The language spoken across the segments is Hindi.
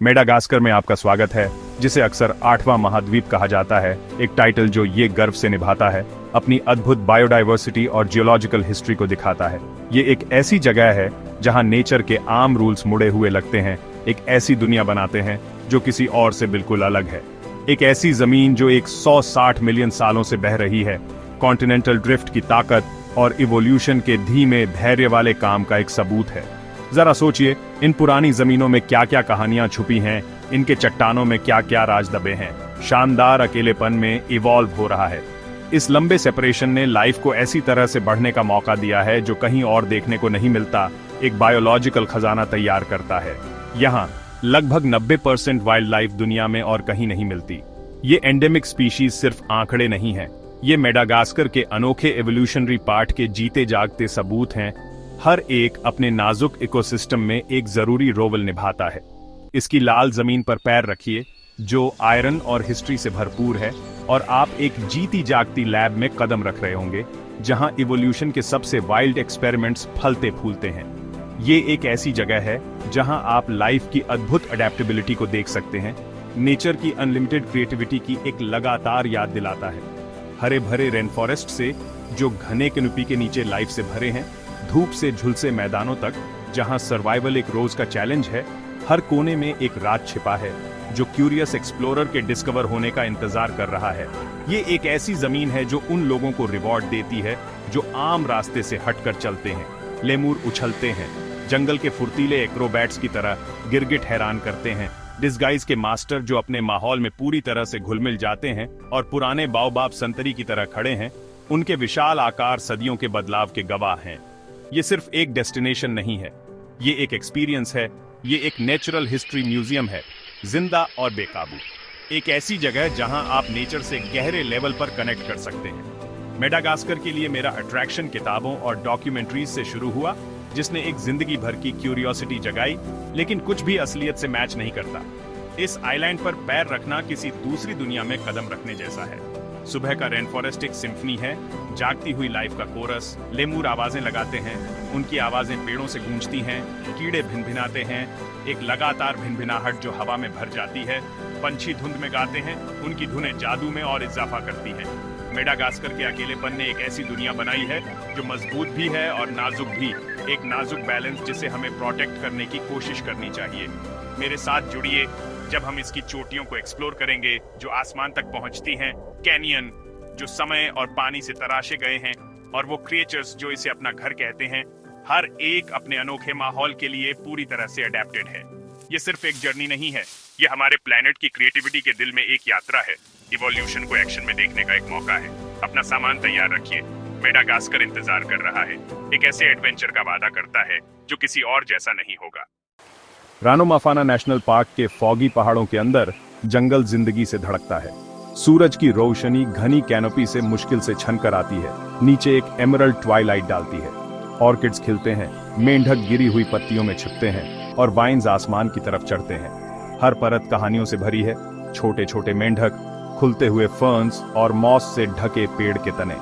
मेडागास्कर में आपका स्वागत है, जिसे अक्सर आठवां महाद्वीप कहा जाता है, एक टाइटल जो ये गर्व से निभाता है, अपनी अद्भुत बायोडाइवर्सिटी और जियोलॉजिकल हिस्ट्री को दिखाता है। ये एक ऐसी जगह है जहां नेचर के आम रूल्स मुड़े हुए लगते हैं, एक ऐसी दुनिया बनाते हैं जो किसी और से बिल्कुल अलग है। एक ऐसी जमीन जो 160 मिलियन सालों से बह रही है, कॉन्टिनेंटल ड्रिफ्ट की ताकत और इवोल्यूशन के धीमे धैर्य वाले काम का एक सबूत है। जरा सोचिए, इन पुरानी जमीनों में क्या क्या कहानियां छुपी हैं, इनके चट्टानों में क्या क्या राज दबे हैं। शानदार अकेलेपन में इवॉल्व हो रहा है। इस लंबे सेपरेशन ने लाइफ को ऐसी तरह से बढ़ने का मौका दिया है जो कहीं और देखने को नहीं मिलता, एक बायोलॉजिकल खजाना तैयार करता है। यहाँ लगभग 90% वाइल्ड लाइफ दुनिया में और कहीं नहीं मिलती। ये एंडेमिक स्पीशीज सिर्फ आंकड़े नहीं हैं, ये मेडागास्कर के अनोखे एवोल्यूशनरी पार्ट के जीते जागते सबूत हैं। हर एक अपने नाजुक इकोसिस्टम में एक जरूरी रोल निभाता है। इसकी लाल जमीन पर पैर रखिए जो आयरन और हिस्ट्री से भरपूर है, और आप एक जीती जागती लैब में कदम रख रहे होंगे जहां इवोल्यूशन के सबसे वाइल्ड एक्सपेरिमेंट्स फलते फूलते हैं। ये एक ऐसी जगह है जहां आप लाइफ की अद्भुत अडेप्टेबिलिटी को देख सकते हैं। नेचर की अनलिमिटेड क्रिएटिविटी की एक लगातार याद दिलाता है। हरे भरे रेन फॉरेस्ट से जो घने कैनोपी के नीचे लाइफ से भरे हैं, धूप से झुलसे मैदानों तक जहां सर्वाइवल एक रोज का चैलेंज है, हर कोने में एक राज छिपा है जो क्यूरियस एक्सप्लोरर के डिस्कवर होने का इंतजार कर रहा है। ये एक ऐसी जमीन है जो उन लोगों को रिवॉर्ड देती है जो आम रास्ते से हटकर चलते हैं। लेमूर उछलते हैं, जंगल के फुर्तीले एक्रोबैट्स की तरह गिरगिट हैरान करते हैं, डिस्गाइज के मास्टर जो अपने माहौल में पूरी तरह से घुल-मिल जाते हैं, और पुराने बाओबाब संतरी की तरह खड़े हैं। उनके विशाल आकार सदियों के बदलाव के गवाह हैं। ये सिर्फ एक डेस्टिनेशन नहीं है, ये एक एक्सपीरियंस है, ये एक नेचुरल हिस्ट्री म्यूजियम है, जिंदा और बेकाबू। एक ऐसी जगह जहां आप नेचर से गहरे लेवल पर कनेक्ट कर सकते हैं। मेडागास्कर के लिए मेरा अट्रैक्शन किताबों और डॉक्यूमेंट्रीज से शुरू हुआ, जिसने एक जिंदगी भर की क्यूरियोसिटी जगाई, लेकिन कुछ भी असलियत से मैच नहीं करता। इस आइलैंड पर पैर रखना किसी दूसरी दुनिया में कदम रखने जैसा है। सुबह का रेन फॉरेस्ट एक सिम्फनी है, जागती हुई लाइफ का कोरस। लेमूर आवाजें लगाते हैं, उनकी आवाजें पेड़ों से गूंजती हैं, कीड़े भिनभिनाते हैं, एक लगातार भिनभिनाहट जो हवा में भर जाती है। पंछी धुंध में गाते हैं, उनकी धुनें जादू में और इजाफा करती हैं। मेडागास्कर के अकेलेपन ने एक ऐसी दुनिया बनाई है जो मजबूत भी है और नाजुक भी, एक नाजुक बैलेंस जिसे हमें प्रोटेक्ट करने की कोशिश करनी चाहिए। मेरे साथ जुड़िए जब हम इसकी चोटियों को एक्सप्लोर करेंगे जो आसमान तक पहुंचती हैं, कैनियन जो समय और पानी से तराशे गए हैं, और वो क्रिएचर्स जो इसे अपना घर कहते हैं। हर एक अपने अनोखे माहौल के लिए पूरी तरह से अडेप्टेड है। ये सिर्फ एक जर्नी नहीं है, ये हमारे प्लेनेट की क्रिएटिविटी के दिल में एक यात्रा है। इवोल्यूशन को एक्शन में देखने का एक मौका है। अपना सामान तैयार रखिए, मेडागास्कर इंतजार कर रहा है। एक ऐसे एडवेंचर का वादा करता है जो किसी और जैसा नहीं होगा। रानोमाफाना नेशनल पार्क के फॉगी पहाड़ों के अंदर जंगल जिंदगी से धड़कता है। सूरज की रोशनी घनी कैनोपी से मुश्किल से छनकर आती है, नीचे एक एमरल्ड ट्वाइलाइट डालती है। ऑर्किड्स खिलते हैं, मेंढक गिरी हुई पत्तियों में छिपते हैं, और वाइन्स आसमान की तरफ चढ़ते हैं। हर परत कहानियों से भरी है, छोटे छोटे मेंढक, खुलते हुए फर्न्स और मॉस से ढके पेड़ के तने।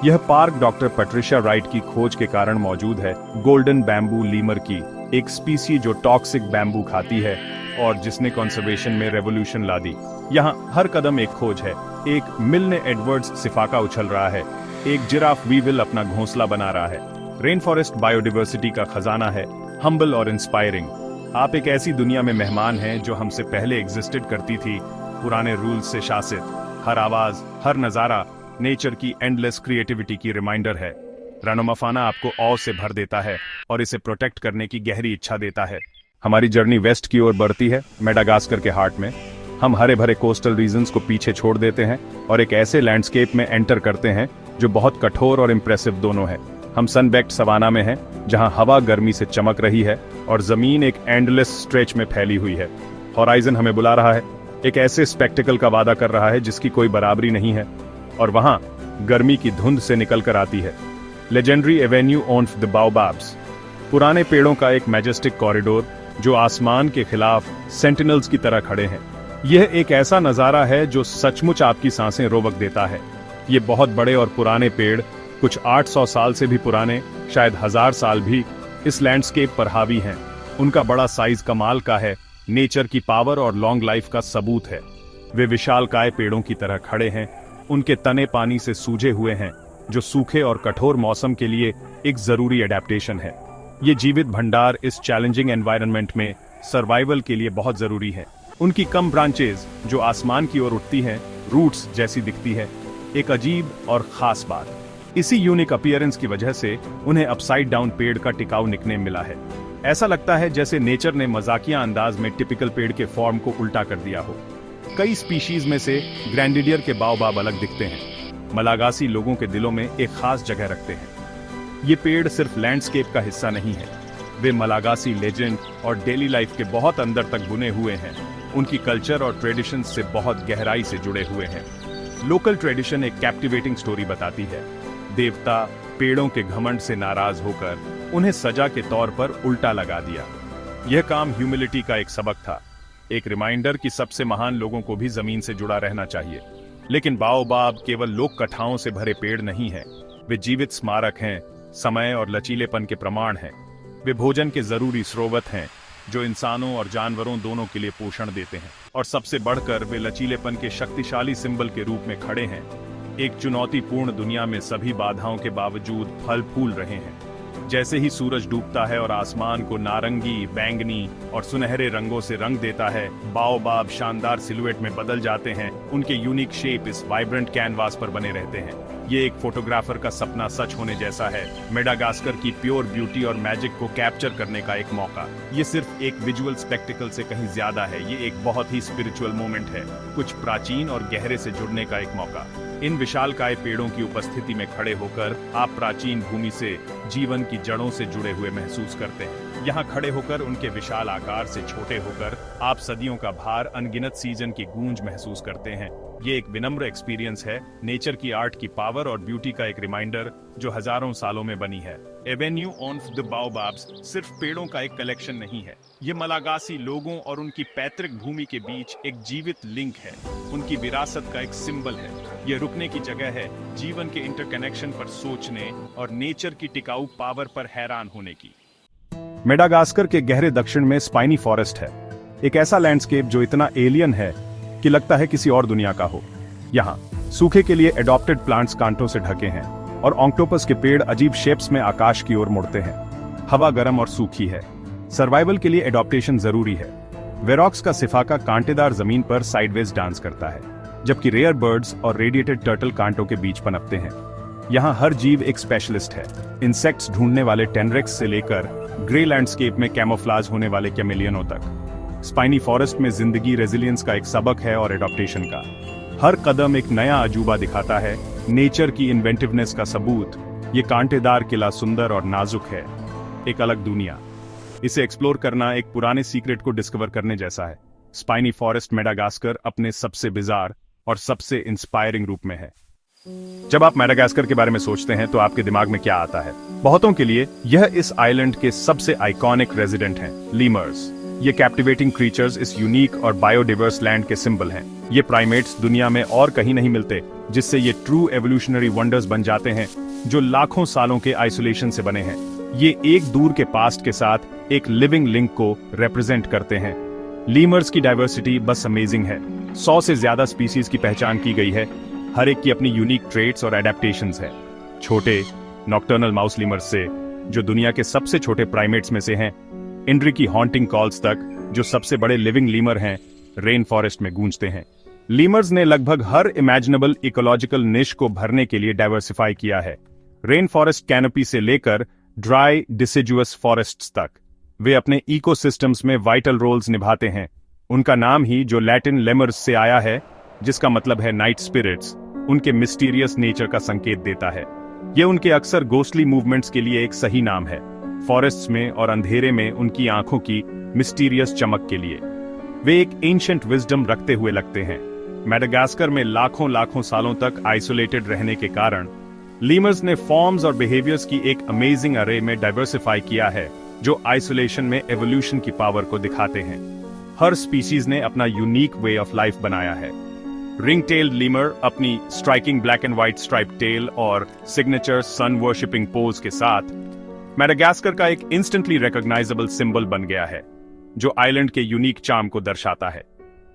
यह पार्क डॉक्टर पैट्रिशिया राइट की खोज के कारण मौजूद है, गोल्डन बैम्बू लीमर की, एक स्पीसी जो टॉक्सिक बैम्बू खाती है और जिसने कंजर्वेशन में रेवोल्यूशन ला दी। यहाँ हर कदम एक खोज है। एक मिलने एडवर्ड्स सिफाका उछल रहा है, एक जिराफ वीविल अपना घोंसला बना रहा है। रेन फॉरेस्ट बायोडिवर्सिटी का खजाना है, हम्बल और इंस्पायरिंग। आप एक ऐसी दुनिया में मेहमान हैं जो हमसे पहले एग्जिस्टेड करती थी, पुराने रूल्स से शासित। हर आवाज, हर नजारा नेचर की एंडलेस क्रिएटिविटी की रिमाइंडर है। रानोमाफाना आपको औ से भर देता है और इसे प्रोटेक्ट करने की गहरी इच्छा देता है। हमारी जर्नी वेस्ट की ओर बढ़ती है, मेडागास्कर के हार्ट में। हम हरे भरे कोस्टल रीजन्स को पीछे छोड़ देते हैं और एक ऐसे लैंडस्केप में एंटर करते हैं जो बहुत कठोर और इम्प्रेसिव दोनों है। हम सनबेक्ड सवाना में हैं, जहां हवा गर्मी से चमक रही है और जमीन एक एंडलेस स्ट्रेच में फैली हुई है। हॉराइजन हमें बुला रहा है, एक ऐसे स्पेक्टिकल का वादा कर रहा है जिसकी कोई बराबरी नहीं है, और वहां गर्मी की धुंध से निकल कर आती है लेजेंडरी एवेन्यू ऑफ द बाओबाब्स, पुराने पेड़ों का एक मैजेस्टिक कॉरिडोर जो आसमान के खिलाफ सेंटिनल्स की तरह खड़े हैं। यह एक ऐसा नजारा है जो सचमुच आपकी सांसें रोक देता है। ये बहुत बड़े और पुराने पेड़, कुछ 800 साल से भी पुराने, शायद 1000 साल भी, इस लैंडस्केप पर हावी हैं। उनका बड़ा साइज कमाल का है, नेचर की पावर और लॉन्ग लाइफ का सबूत है। वे विशालकाय पेड़ों की तरह खड़े हैं, उनके तने पानी से सूजे हुए हैं, जो सूखे और कठोर मौसम के लिए एक जरूरी एडेप्टेशन है। ये जीवित भंडार इस चैलेंजिंग एनवायरनमेंट में सर्वाइवल के लिए बहुत जरूरी है। उनकी कम ब्रांचेज जो आसमान की ओर उठती हैं, रूट्स जैसी दिखती है, एक अजीब और खास बात। इसी यूनिक अपीयरेंस की वजह से उन्हें अपसाइड डाउन पेड़ का टिकाऊ निकनेम मिला है। ऐसा लगता है जैसे नेचर ने मजाकिया अंदाज में टिपिकल पेड़ के फॉर्म को उल्टा कर दिया हो। कई स्पीशीज में से ग्रैंडिडियर के बाओबाब अलग दिखते हैं, मलागासी लोगों के दिलों में एक खास जगह रखते हैं। ये पेड़ सिर्फ लैंडस्केप का हिस्सा नहीं है, वे मलागासी लेजेंड और डेली लाइफ के बहुत अंदर तक बुने हुए हैं। उनकी कल्चर और ट्रेडिशन से बहुत गहराई से जुड़े हुए हैं। लोकल ट्रेडिशन एक कैप्टिवेटिंग स्टोरी बताती है। देवता पेड़ों के घमंड से नाराज होकर उन्हें सजा के तौर पर उल्टा लगा दिया। यह काम ह्यूमिलिटी का एक सबक था, एक रिमाइंडर कि सबसे महान लोगों को भी जमीन से जुड़ा रहना चाहिए। लेकिन बाओबाब केवल लोक कथाओं से भरे पेड़ नहीं है, वे जीवित स्मारक हैं, समय और लचीलेपन के प्रमाण हैं। वे भोजन के जरूरी स्रोत हैं, जो इंसानों और जानवरों दोनों के लिए पोषण देते हैं। और सबसे बढ़कर वे लचीलेपन के शक्तिशाली सिंबल के रूप में खड़े हैं। एक चुनौतीपूर्ण दुनिया में सभी बाधाओं के बावजूद फल फूल रहे हैं। जैसे ही सूरज डूबता है और आसमान को नारंगी, बैंगनी और सुनहरे रंगों से रंग देता है, बाओबाब शानदार सिलुएट में बदल जाते हैं। उनके यूनिक शेप इस वाइब्रेंट कैनवास पर बने रहते हैं। ये एक फोटोग्राफर का सपना सच होने जैसा है, मेडागास्कर की प्योर ब्यूटी और मैजिक को कैप्चर करने का एक मौका। ये सिर्फ एक विजुअल स्पेक्टिकल से कहीं ज्यादा है, ये एक बहुत ही स्पिरिचुअल मोमेंट है, कुछ प्राचीन और गहरे से जुड़ने का एक मौका। इन विशालकाय पेड़ों की उपस्थिति में खड़े होकर आप प्राचीन भूमि से, जीवन की जड़ों से जुड़े हुए महसूस करते हैं। यहाँ खड़े होकर, उनके विशाल आकार से छोटे होकर, आप सदियों का भार, अनगिनत सीजन की गूंज महसूस करते हैं। ये एक विनम्र एक्सपीरियंस है, नेचर की आर्ट की पावर और ब्यूटी का एक रिमाइंडर जो हजारों सालों में बनी है। एवेन्यू ऑफ द बाओबाब्स सिर्फ पेड़ों का एक कलेक्शन नहीं है, ये मलागासी लोगों और उनकी पैतृक भूमि के बीच एक जीवित लिंक है, उनकी विरासत का एक सिंबल है। ये रुकने की जगह है, जीवन के इंटरकनेक्शन पर सोचने और नेचर की टिकाऊ पावर पर हैरान होने की। मेडागास्कर के गहरे दक्षिण में स्पाइनी फॉरेस्ट है, एक ऐसा लैंडस्केप जो इतना एलियन है कि लगता है किसी और दुनिया का हो। यहाँ सूखे के लिए एडॉप्टेड प्लांट्स कांटों से ढके हैं और ऑक्टोपस के पेड़ अजीब शेप्स में आकाश की ओर मुड़ते हैं। हवा गर्म और सूखी है, सर्वाइवल के लिए एडॉप्टेशन जरूरी है। वेरॉक्स का सिफाका कांटेदार जमीन पर साइडवेज डांस करता है, जबकि रेयर बर्ड्स और रेडिएटेड टर्टल कांटों के बीच पनपते हैं। यहाँ हर जीव एक स्पेशलिस्ट है, इंसेक्ट्स ढूंढने वाले टेनरेक्स से लेकर ग्रे लैंडस्केप में कैमोफ्लाज होने वाले कैमेलियनों तक। स्पाइनी फॉरेस्ट में जिंदगी रेजिलियंस का एक सबक है और एडॉप्टेशन का। हर कदम एक नया अजूबा दिखाता है, नेचर की इन्वेंटिवनेस का सबूत। ये कांटेदार किला सुंदर और नाजुक है, एक अलग दुनिया। इसे एक्सप्लोर करना एक पुराने सीक्रेट को डिस्कवर करने जैसा है। स्पाइनी फॉरेस्ट मेडागास्कर अपने सबसे बिजार और सबसे इंस्पायरिंग रूप में है। जब आप मेडागास्कर के बारे में सोचते हैं तो आपके दिमाग में क्या आता है? बहुतों के लिए यह इस आइलैंड के सबसे आइकॉनिक रेजिडेंट हैं, लीमर्स। ये कैप्टिवेटिंग क्रीचर्स इस यूनिक और बायोडिवर्स लैंड के सिंबल हैं। ये प्राइमेट्स दुनिया में और कहीं नहीं मिलते, जिससे ये ट्रू एवोल्यूशनरी वंडर्स बन जाते हैं जो लाखों सालों के आइसोलेशन से बने हैं। ये एक दूर के पास्ट के साथ एक लिविंग लिंक को रिप्रेजेंट करते हैं। लीमर्स की डाइवर्सिटी बस अमेजिंग है। 100 से ज्यादा स्पीसीज की पहचान की गई है, हर एक की अपनी यूनिक ट्रेट्स और एडेप्टेशंस है। छोटे नॉक्टर्नल माउस लीमर्स से, जो दुनिया के सबसे छोटे प्राइमेट्स में से हैं, इंड्री की हॉन्टिंग कॉल्स तक, जो सबसे बड़े लिविंग लीमर हैं, रेन फॉरेस्ट में गूंजते हैं। लीमर्स ने लगभग हर इमेजिनेबल इकोलॉजिकल निश को भरने के लिए डाइवर्सिफाई किया है, रेन फॉरेस्ट कैनोपी से लेकर ड्राई डिसिजुअस फॉरेस्ट्स तक। वे अपने इकोसिस्टम्स में वाइटल रोल्स निभाते हैं। उनका नाम ही, जो लैटिन लेमर्स से आया है, जिसका मतलब है नाइट स्पिरिट्स, उनके मिस्टीरियस नेचर का संकेत देता है। यह उनके अक्सर गोस्टली मूवमेंट्स के लिए एक सही नाम है, फॉरेस्ट्स में और अंधेरे में उनकी आंखों की मिस्टीरियस चमक के लिए। वे एक एंशिएंट विजडम रखते हुए लगते हैं। मेडागास्कर में लाखों सालों तक आइसोलेटेड रहने के कारण लीमर्स ने फॉर्म्स और बिहेवियर्स की एक अमेजिंग अरे में डाइवर्सिफाई किया है, जो आइसोलेशन में एवोल्यूशन की पावर को दिखाते हैं। हर स्पीसीज ने अपना यूनिक वे ऑफ लाइफ बनाया है। रिंग टेल्ड लीमर अपनी striking black and white stripe tail और सिग्नेचर सन वर्शिपिंग पोज के साथ मेडागास्कर का एक इंस्टेंटली रिकॉग्नाइजेबल सिंबल बन गया है। जो आइलैंड के यूनिक चार्म को दर्शाता है।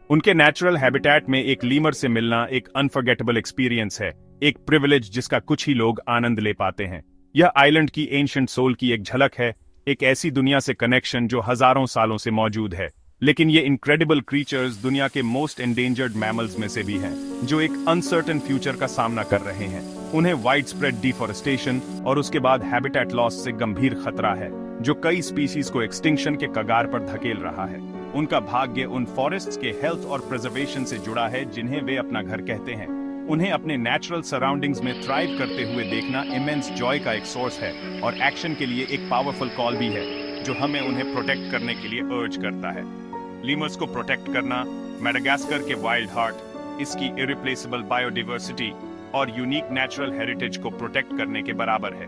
उनके नेचुरल हैबिटेट में एक लीमर से मिलना एक अनफॉरगेटेबल एक्सपीरियंस है, एक प्रिविलेज जिसका कुछ ही लोग आनंद ले पाते हैं। यह आइलैंड की एंशिएंट सोल की एक झलक है, एक ऐसी दुनिया से कनेक्शन जो हजारों सालों से मौजूद है। लेकिन ये इनक्रेडिबल क्रीचर्स दुनिया के मोस्ट एंडेंजर्ड मैमल्स में से भी हैं, जो एक अनसर्टेन फ्यूचर का सामना कर रहे हैं। उन्हें वाइड स्प्रेड डिफॉरेस्टेशन और उसके बाद हैबिटेट लॉस से गंभीर खतरा है, जो कई स्पीसीज को एक्सटिंक्शन के कगार पर धकेल रहा है। उनका भाग्य उन फॉरेस्ट्स के हेल्थ और प्रिजर्वेशन से जुड़ा है जिन्हें वे अपना घर कहते हैं। उन्हें अपने नेचुरल सराउंडिंग्स में थ्राइव करते हुए देखना इमेंस जॉय का एक सोर्स है और एक्शन के लिए एक पावरफुल कॉल भी है, जो हमें उन्हें प्रोटेक्ट करने के लिए अर्ज करता है। लीमर्स को प्रोटेक्ट करना मेडागास्कर के वाइल्ड हार्ट, इसकी इरिप्लेसेबल बायोडाइवर्सिटी और यूनिक नेचुरल हेरिटेज को प्रोटेक्ट करने के बराबर है।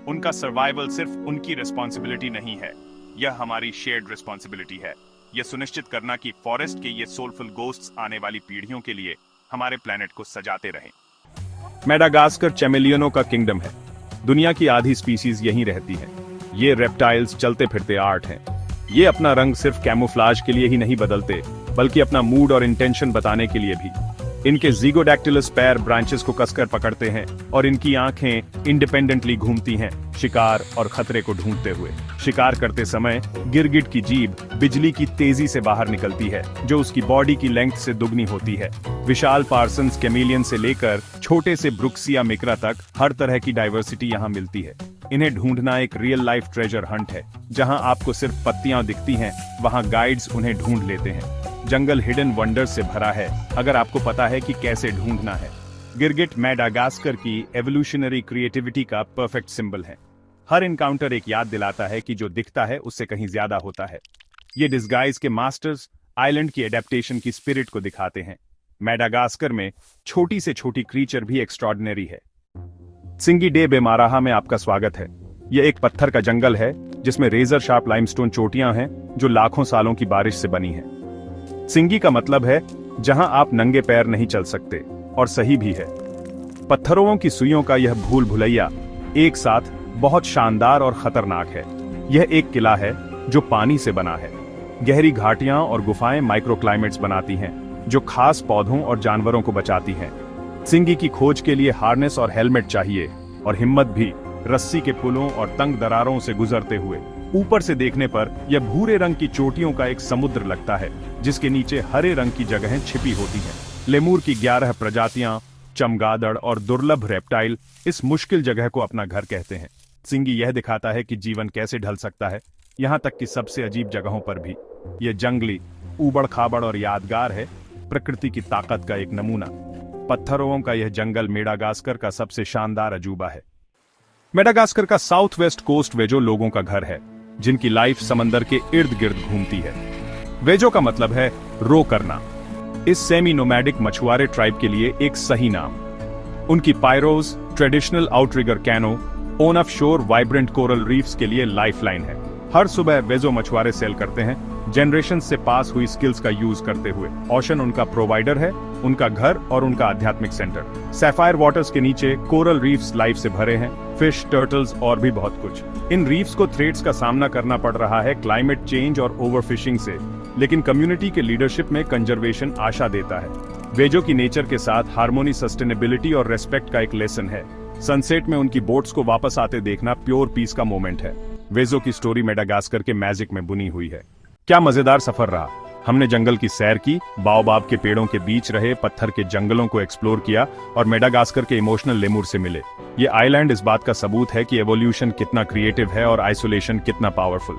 उनका सर्वाइवल सिर्फ उनकी रिस्पॉन्सिबिलिटी नहीं है, यह हमारी शेयर्ड रिस्पॉन्सिबिलिटी है। यह सुनिश्चित करना कि फॉरेस्ट के ये सोलफुल गोस्ट्स आने वाली पीढ़ियों के लिए हमारे प्लेनेट को सजाते रहें। मेडागास्कर चैमेलियनों का किंगडम है। दुनिया की आधी स्पीसीज यहीं रहती है। ये रेप्टाइल्स चलते फिरते आर्ट हैं। ये अपना रंग सिर्फ कैमोफ्लाज के लिए ही नहीं बदलते, बल्कि अपना मूड और इंटेंशन बताने के लिए भी। इनके ज़िगोडैक्टिलस पैर ब्रांचेस को कसकर पकड़ते हैं और इनकी आंखें इंडिपेंडेंटली घूमती हैं, शिकार और खतरे को ढूंढते हुए। शिकार करते समय गिरगिट की जीभ बिजली की तेजी से बाहर निकलती है, जो उसकी बॉडी की लेंथ से दुगनी होती है। विशाल पार्सन्स कैमेलियन से लेकर छोटे से ब्रुक्सिया मिक्रा तक हर तरह की डाइवर्सिटी यहाँ मिलती है। इन्हें ढूंढना एक रियल लाइफ ट्रेजर हंट है। जहां आपको सिर्फ पत्तियां दिखती हैं, वहां गाइड्स उन्हें ढूंढ लेते हैं। जंगल हिडन वंडर्स से भरा है, अगर आपको पता है कि कैसे ढूंढना है। गिरगिट मेडागास्कर की एवोल्यूशनरी क्रिएटिविटी का परफेक्ट सिंबल है। हर इनकाउंटर एक याद दिलाता है कि जो दिखता है उससे कहीं ज्यादा होता है। ये डिस्गाइज के मास्टर्स आइलैंड की एडेप्टेशन की स्पिरिट को दिखाते हैं। मेडागास्कर में छोटी से छोटी क्रीचर भी एक्स्ट्रॉर्डिनरी है। सिंगी डे बेमाराहा में आपका स्वागत है। यह एक पत्थर का जंगल है जिसमें रेजर शार्प लाइमस्टोन चोटियां हैं जो लाखों सालों की बारिश से बनी हैं। सिंगी का मतलब है जहां आप नंगे पैर नहीं चल सकते, और सही भी है। पत्थरों की सुइयों का यह भूल भुलैया एक साथ बहुत शानदार और खतरनाक है। यह एक किला है जो पानी से बना है। गहरी घाटियां और गुफाएं माइक्रोक्लाइमेट्स बनाती हैं जो खास पौधों और जानवरों को बचाती हैं। सिंगी की खोज के लिए हार्नेस और हेलमेट चाहिए, और हिम्मत भी, रस्सी के पुलों और तंग दरारों से गुजरते हुए। ऊपर से देखने पर यह भूरे रंग की चोटियों का एक समुद्र लगता है, जिसके नीचे हरे रंग की जगहें छिपी होती हैं। लेमूर की 11 प्रजातियां, चमगादड़ और दुर्लभ रेप्टाइल इस मुश्किल जगह को अपना घर कहते हैं। सिंगी यह दिखाता है कि जीवन कैसे ढल सकता है, यहाँ तक कि सबसे अजीब जगहों पर भी। यह जंगली, ऊबड़ खाबड़ और यादगार है, प्रकृति की ताकत का एक नमूना। पत्थरों का यह जंगल मेडागास्कर का सबसे शानदार अजूबा है। मेडागास्कर का साउथ वेस्ट कोस्ट वेजो लोगों का घर है, जिनकी लाइफ समंदर के इर्द गिर्द घूमती है। वेजो का मतलब है रो करना। इस सेमी नोमैडिक मछुआरे ट्राइब के लिए एक सही नाम। उनकी pirogues, traditional outrigger canoe, on off shore vibrant coral reefs के लिए लाइफलाइन है। हर सुबह वेजो मछुआरे सेल करते हैं, जनरेशन से पास हुई स्किल्स का यूज करते हुए। ओशन उनका प्रोवाइडर है, उनका घर और उनका आध्यात्मिक सेंटर। सैफायर वाटर्स के नीचे कोरल रीफ्स लाइफ से भरे हैं, फिश, टर्टल्स और भी बहुत कुछ। इन रीफ्स को थ्रेट्स का सामना करना पड़ रहा है क्लाइमेट चेंज और ओवरफिशिंग से, लेकिन कम्युनिटी के लीडरशिप में कंजर्वेशन आशा देता है। वेजो की नेचर के साथ हार्मोनी, सस्टेनेबिलिटी और रेस्पेक्ट का एक लेसन है। सनसेट में उनकी बोट्स को वापस आते देखना प्योर पीस का मोमेंट है। वेजो की स्टोरी मेडागास्कर के मैजिक में बुनी हुई है। क्या मजेदार सफर रहा। हमने जंगल की सैर की, बाओबाब के पेड़ों के बीच रहे, पत्थर के जंगलों को एक्सप्लोर किया और मेडागास्कर के इमोशनल लेमूर से मिले। ये आइलैंड इस बात का सबूत है कि एवोल्यूशन कितना क्रिएटिव है और आइसोलेशन कितना पावरफुल।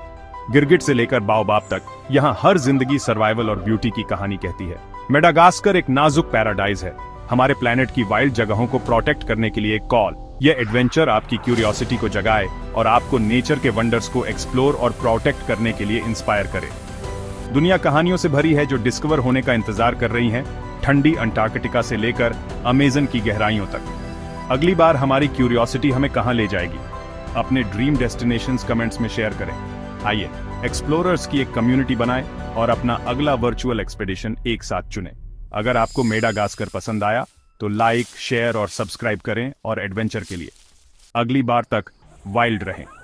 गिरगिट से लेकर बाओबाब तक, यहाँ हर जिंदगी सर्वाइवल और ब्यूटी की कहानी कहती है। मेडागास्कर एक नाजुक पैराडाइज है, हमारे प्लेनेट की वाइल्ड जगहों को प्रोटेक्ट करने के लिए एक कॉल। यह एडवेंचर आपकी क्यूरियोसिटी को जगाए और आपको नेचर के वंडर्स को एक्सप्लोर और प्रोटेक्ट करने के लिए इंस्पायर करे। दुनिया कहानियों से भरी है जो डिस्कवर होने का इंतजार कर रही हैं, ठंडी अंटार्कटिका से लेकर अमेज़न की गहराइयों तक। अगली बार हमारी क्यूरियोसिटी हमें कहां ले जाएगी? अपने ड्रीम डेस्टिनेशंस कमेंट्स में शेयर करें। आइए एक्सप्लोरर्स की एक कम्युनिटी बनाएं और अपना अगला वर्चुअल एक्सपेडिशन एक साथ चुनें। अगर आपको मेडागास्कर पसंद आया तो लाइक, शेयर और सब्सक्राइब करें और एडवेंचर के लिए। अगली बार तक वाइल्ड रहें।